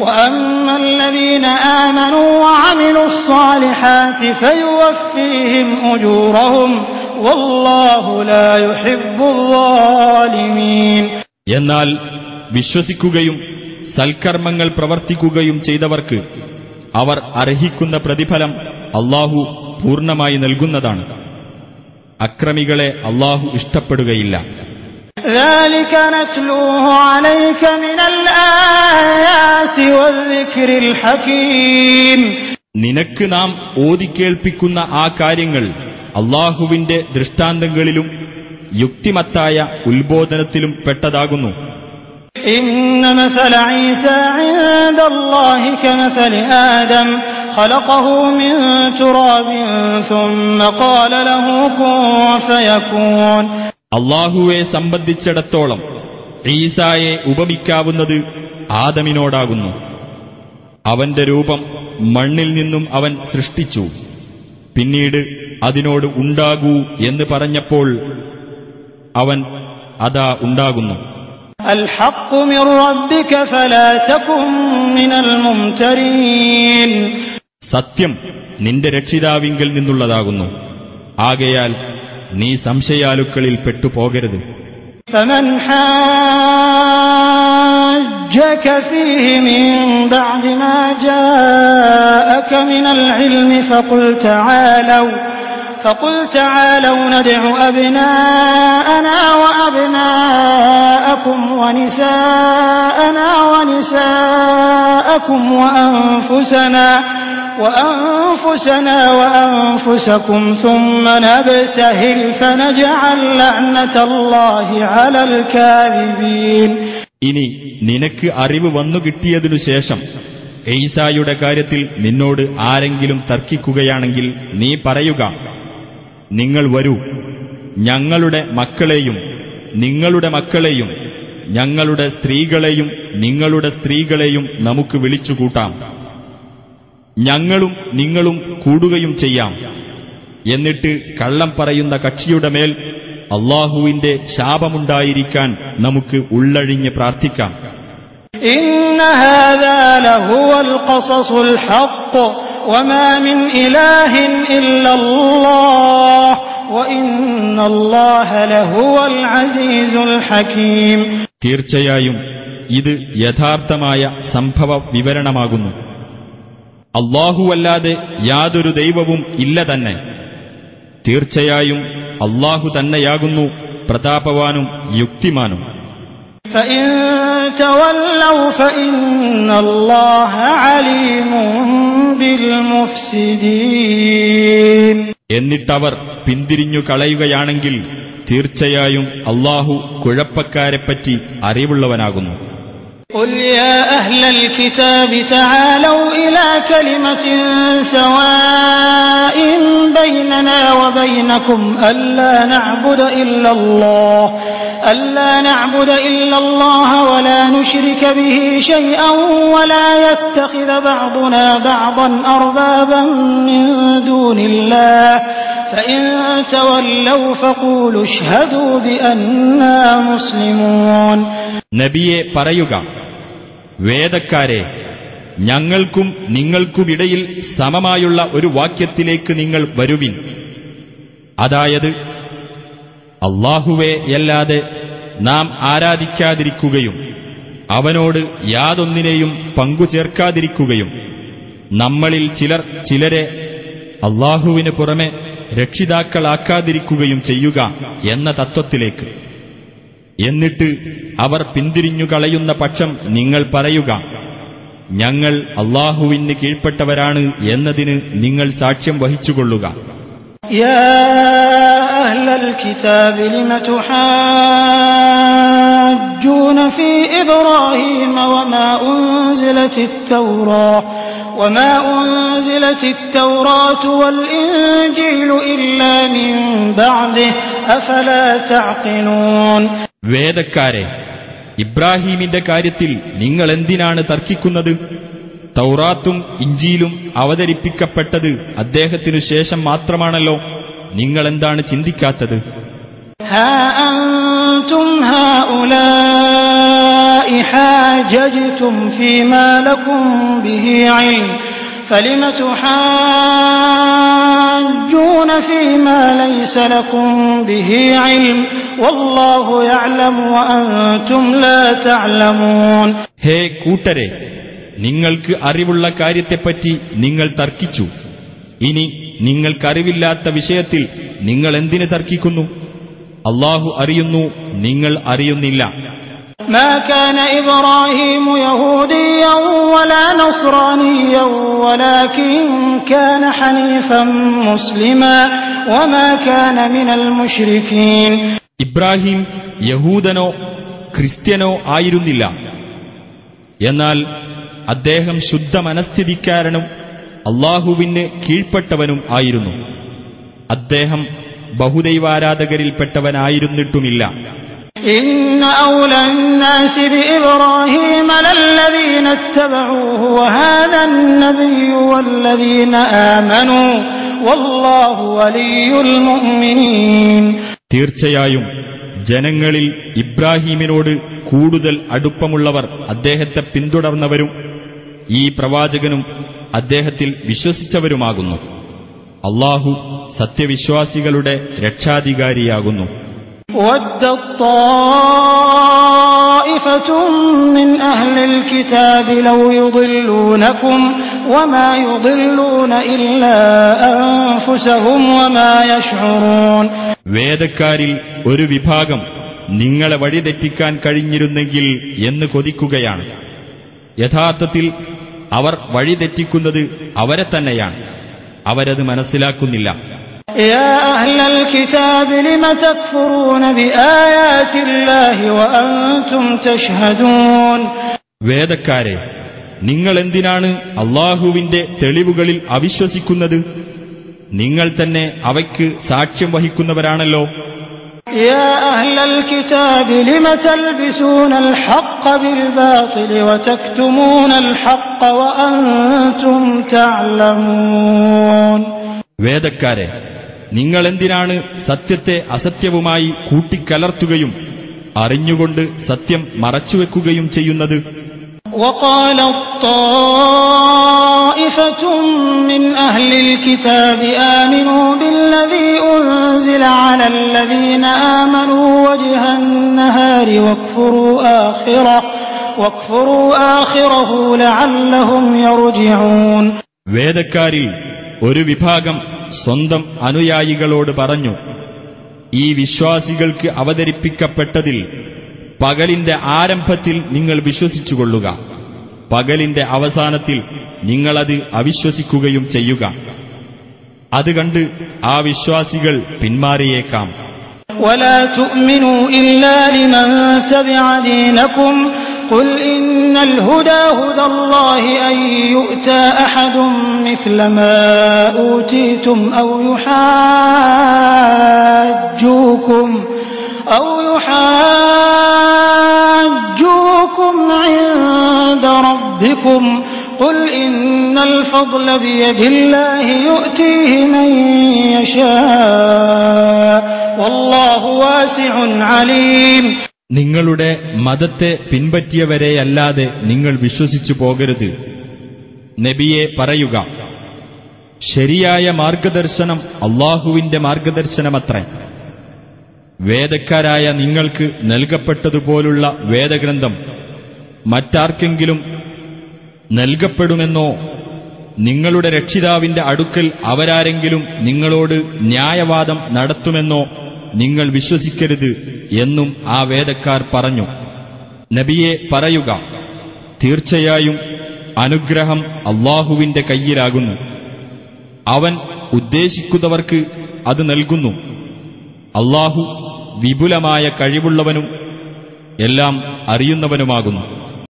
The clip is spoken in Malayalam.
وأما الذين آمنوا وعملوا الصالحات فيوفيهم أجورهم والله لا يحب الظالمين. എന്നാൽ വിശ്വസിക്കുകയും സൽക്കർമ്മങ്ങൾ പ്രവർത്തിക്കുകയും ചെയ്തവർക്ക് അവർ അർഹിക്കുന്ന പ്രതിഫലം അല്ലാഹു പൂർണ്ണമായി നൽകുന്നതാണ്. അക്രമികളെ അല്ലാഹു ഇഷ്ടപ്പെടുകയില്ല. ذلك نتلوه عليك من الآيات والذكر الحكيم. നിനക്ക് നാം ഓതിക്കേൾപ്പിക്കുന്ന ആ കാര്യങ്ങൾ അല്ലാഹുവിന്റെ ദൃഷ്ടാന്തങ്ങളിലും യുക്തിമത്തായ ഉത്ബോധനത്തിലും പെട്ടതാകുന്നു. إن مثل عيسى عند الله كمثل آدم خلقه من تراب ثم قال له كن فيكون. അല്ലാഹുവെ സംബന്ധിച്ചിടത്തോളം ഈസായെ ഉപമിക്കാവുന്നത് ആദമിനോടാകുന്നു. അവന്റെ രൂപം മണ്ണിൽ നിന്നും അവൻ സൃഷ്ടിച്ചു. പിന്നീട് അതിനോട് ഉണ്ടാകൂ എന്ന് പറഞ്ഞപ്പോൾ അവൻ അതാ ഉണ്ടാകുന്നു. الحق من ربك فلا تكن من الممترين. സത്യം നിന്റെ രക്ഷിതാവിങ്കൽ നിന്നുള്ളതാകുന്നു. ആകയാൽ നീ സംശയാലുക്കളിൽ പെട്ടുപോകരുത്. فمن حاجك فيه من بعد ما جاءك من العلم فقل تعالوا ندع أبناءنا وأبناءكم ونساءنا ونساءكم وأنفسنا وأنفسكم ثم نبتهل فنجعل لعنة الله على الكاذبين. ഇനി നിനക്ക് അറിവ് വന്നു കിട്ടിയതിനു ശേഷം ഈസായുടെ കാര്യത്തിൽ നിന്നോട് ആരെങ്കിലും തർക്കിക്കുകയാണെങ്കിൽ നീ പറയുക, നിങ്ങൾ വരൂ, ഞങ്ങളുടെ മക്കളെയും നിങ്ങളുടെ മക്കളെയും ഞങ്ങളുടെ സ്ത്രീകളെയും നിങ്ങളുടെ സ്ത്രീകളെയും നമുക്ക് വിളിച്ചുകൂട്ടാം, ഞങ്ങളും നിങ്ങളും കൂടുകയും ചെയ്യാം. എന്നിട്ട് കള്ളം പറയുന്ന കക്ഷിയുടെ മേൽ അല്ലാഹുവിന്റെ ശാപമുണ്ടായിരിക്കാൻ നമുക്ക് ഉള്ളഴിഞ്ഞ് പ്രാർത്ഥിക്കാം. ഇന്ന ഹാദാ ലഹുവൽ ഖസസുൽ ഹഖ് വമാ മിൻ ഇലാഹിൻ ഇല്ലല്ലാഹ് വഇന്നല്ലാഹ ലഹുവൽ അസീസുൽ ഹകീം. തീർച്ചയായും ഇത് യഥാർത്ഥമായ സംഭവ വിവരണമാകുന്നു. അല്ലാഹുവല്ലാതെ യാതൊരു ദൈവവും ഇല്ല തന്നെ. തീർച്ചയായും അല്ലാഹു തന്നെയാകുന്നു പ്രതാപവാനും യുക്തിമാനും. فإن تولوا فإن الله عليم بالمفسدين. എന്നിട്ടവർ പിന്തിരിഞ്ഞു കളയുകയാണെങ്കിൽ തീർച്ചയായും അല്ലാഹു കുഴപ്പക്കാരെപ്പറ്റി അറിവുള്ളവനാകുന്നു. قل يا أهل الكتاب تعالوا إلى كلمة سواء بيننا وبينكم ألا نعبد إلا الله ولا نشرك به شيئا ولا يتخذ بعضنا بعضا أربابا من دون الله فإن تولوا فقولوا اشهدوا بأننا مسلمون. നബിയെ പറയുക, വേദക്കാരെ, ഞങ്ങൾക്കും നിങ്ങൾക്കുമിടയിൽ സമമായുള്ള ഒരു വാക്യത്തിലേക്ക് നിങ്ങൾ വരുവിൻ. അതായത്, അല്ലാഹുവെയല്ലാതെ നാം ആരാധിക്കാതിരിക്കുകയും അവനോട് യാതൊന്നിനെയും പങ്കുചേർക്കാതിരിക്കുകയും നമ്മളിൽ ചിലർ ചിലരെ അല്ലാഹുവിന് പുറമെ രക്ഷിതാക്കളാക്കാതിരിക്കുകയും ചെയ്യുക എന്ന തത്വത്തിലേക്ക്. എന്നിട്ട് അവർ പിന്തിരിഞ്ഞു കളയുന്ന പക്ഷം നിങ്ങൾ പറയുക, ഞങ്ങൾ അല്ലാഹുവിന് കീഴ്പ്പെട്ടവരാണ് എന്നതിന് നിങ്ങൾ സാക്ഷ്യം വഹിച്ചുകൊള്ളുക. യാ അഹ്ലൽ കിതാബി ലിമ തുഹാജ്ജൂന ഫീ ഇബ്രാഹീമ وما أنزلت التوراة والإنجيل إلا من بعده أفلا تعقلون. വേദക്കാരെ, ഇബ്രാഹീമിന്റെ കാര്യത്തിൽ നിങ്ങൾ എന്തിനാണ് തർക്കിക്കുന്നത്? തൗറാത്തും ഇഞ്ചീലും അവതരിപ്പിക്കപ്പെട്ടത് അദ്ദേഹത്തിനു ശേഷം മാത്രമാണല്ലോ. നിങ്ങളെന്താണ് ചിന്തിക്കാത്തത്? ഹാ അൻതും ഹൗലാഇ حاججتم فيما لكم به علم فلم تحاجون فيما ليس لكم به علم والله يعلم وأنتم لا تعلمون. ഹേ കൂട്ടരെ, നിങ്ങൾക്ക് അറിവുള്ള കാര്യത്തെപ്പറ്റി നിങ്ങൾ തർക്കിച്ചു. ഇനി നിങ്ങൾക്കറിവില്ലാത്ത വിഷയത്തിൽ നിങ്ങൾ എന്തിന് തർക്കിക്കുന്നു? അല്ലാഹു അറിയുന്നു, നിങ്ങൾ അറിയുന്നില്ല. ما كان إبراهيم يهوديا ولا نصرانيا ولكن كان حنيفا مسلما وما كان من المشركين. ഇബ്രാഹിം യഹൂദനോ ക്രിസ്ത്യനോ ആയിരുന്നില്ല. എന്നാൽ അദ്ദേഹം ശുദ്ധ മനസ്ഥിതിക്കാരനും അല്ലാഹുവിന് കീഴ്പ്പെട്ടവനും ആയിരുന്നു. അദ്ദേഹം ബഹുദൈവാരാധകരിൽപ്പെട്ടവനായിരുന്നിട്ടുമില്ല. إن أولى الناس بإبراهيم للذين اتبعوه وهذا النبي والذين آمنوا والله ولي المؤمنين. തീർച്ചയായും ജനങ്ങളിൽ ഇബ്രാഹീമിനോട് കൂടുതൽ അടുപ്പമുള്ളവർ അദ്ദേഹത്തെ പിന്തുടർന്നവരും ഈ പ്രവാചകനും അദ്ദേഹത്തിൽ വിശ്വസിച്ചവരുമാകുന്നു. അല്ലാഹു സത്യവിശ്വാസികളുടെ രക്ഷാധികാരിയാകുന്നു. وَدَّتْ طَائِفَةٌ مِّنْ أَهْلِ الْكِتَابِ لَوْ يُضِلُّونَكُمْ وَمَا يُضِلُّونَ إِلَّا أَنفُسَهُمْ وَمَا يَشْعُرُونَ. വേദക്കാരിൽ ഒരു വിഭാഗം നിങ്ങളെ വഴിതെറ്റിക്കാൻ കഴിഞ്ഞിരുന്നെങ്കിൽ എന്ന് കൊതിക്കുകയാണ്. യഥാർത്ഥത്തിൽ അവർ വഴിതെറ്റിക്കുന്നത് അവരെ തന്നെയാണ്. അവരത് മനസ്സിലാക്കുന്നില്ല. يا أهل الكتاب لم تكفرون بآيات الله وأنتم تشهدون. വേദക്കാരെ, നിങ്ങൾ എന്തിനാണ് അല്ലാഹുവിന്റെ തെളിവുകളിൽ അവിശ്വസിക്കുന്നത്? നിങ്ങൾ തന്നെ അവയ്ക്ക് സാക്ഷ്യം വഹിക്കുന്നവരാണല്ലോ. يا أهل الكتاب لم تلبسون الحق بالباطل وتكتمون الحق وأنتم تعلمون. വേദക്കാരെ, നിങ്ങൾ എന്തിനാണ് സത്യത്തെ അസത്യവുമായി കൂട്ടിക്കലർത്തുകയും അറിഞ്ഞുകൊണ്ട് സത്യം മറച്ചുവെക്കുകയും ചെയ്യുന്നത്? وقالت طائفة من أهل الكتاب آمنوا بالذي أنزل على الذين آمنوا وجه النهار واكفروا آخره لعلهم يرجعون. വേദക്കാരിൽ ഒരു വിഭാഗം സ്വന്തം അനുയായികളോട് പറഞ്ഞു, ഈ വിശ്വാസികൾക്ക് അവതരിപ്പിക്കപ്പെട്ടതിൽ പകലിന്റെ ആരംഭത്തിൽ നിങ്ങൾ വിശ്വസിച്ചുകൊള്ളുക, പകലിന്റെ അവസാനത്തിൽ നിങ്ങളത് അവിശ്വസിക്കുകയും ചെയ്യുക. അത് കണ്ട് ആ വിശ്വാസികൾ പിന്മാറിയേക്കാം. ولا تؤمنوا إلا لمن تبع دينكم قل إن الهدى هدى الله أن يؤتى أحد مثل ما أوتيتم أو يحاجوكم عند ربكم قل إن الفضل بيد الله يؤتيه من يشاء والله واسع عليم. നിങ്ങളുടെ മതത്തെ പിൻപറ്റിയവരെയല്ലാതെ നിങ്ങൾ വിശ്വസിച്ചു പോകരുത്. നബിയെ പറയുക, ശരിയായ മാർഗദർശനം അല്ലാഹുവിന്റെ മാർഗദർശനമത്രേ. വേദക്കാരായ നിങ്ങൾക്ക് നൽകപ്പെട്ടതുപോലുള്ള വേദഗ്രന്ഥം മറ്റാർക്കെങ്കിലും നൽകപ്പെടുമെന്നോ നിങ്ങളുടെ രക്ഷിതാവിന്റെ അടുക്കൽ അവരാരെങ്കിലും നിങ്ങളോട് ന്യായവാദം നടത്തുമെന്നോ നിങ്ങൾ വിശ്വസിക്കരുത് എന്നും ആ വേദക്കാർ പറഞ്ഞു. നബിയെ പറയുക, തീർച്ചയായും അനുഗ്രഹം അല്ലാഹുവിന്റെ കയ്യിലാകുന്നു. അവൻ ഉദ്ദേശിക്കുന്നവർക്ക് അത് നൽകുന്നു. അല്ലാഹു വിപുലമായ കഴിവുള്ളവനും എല്ലാം അറിയുന്നവനുമാകുന്നു.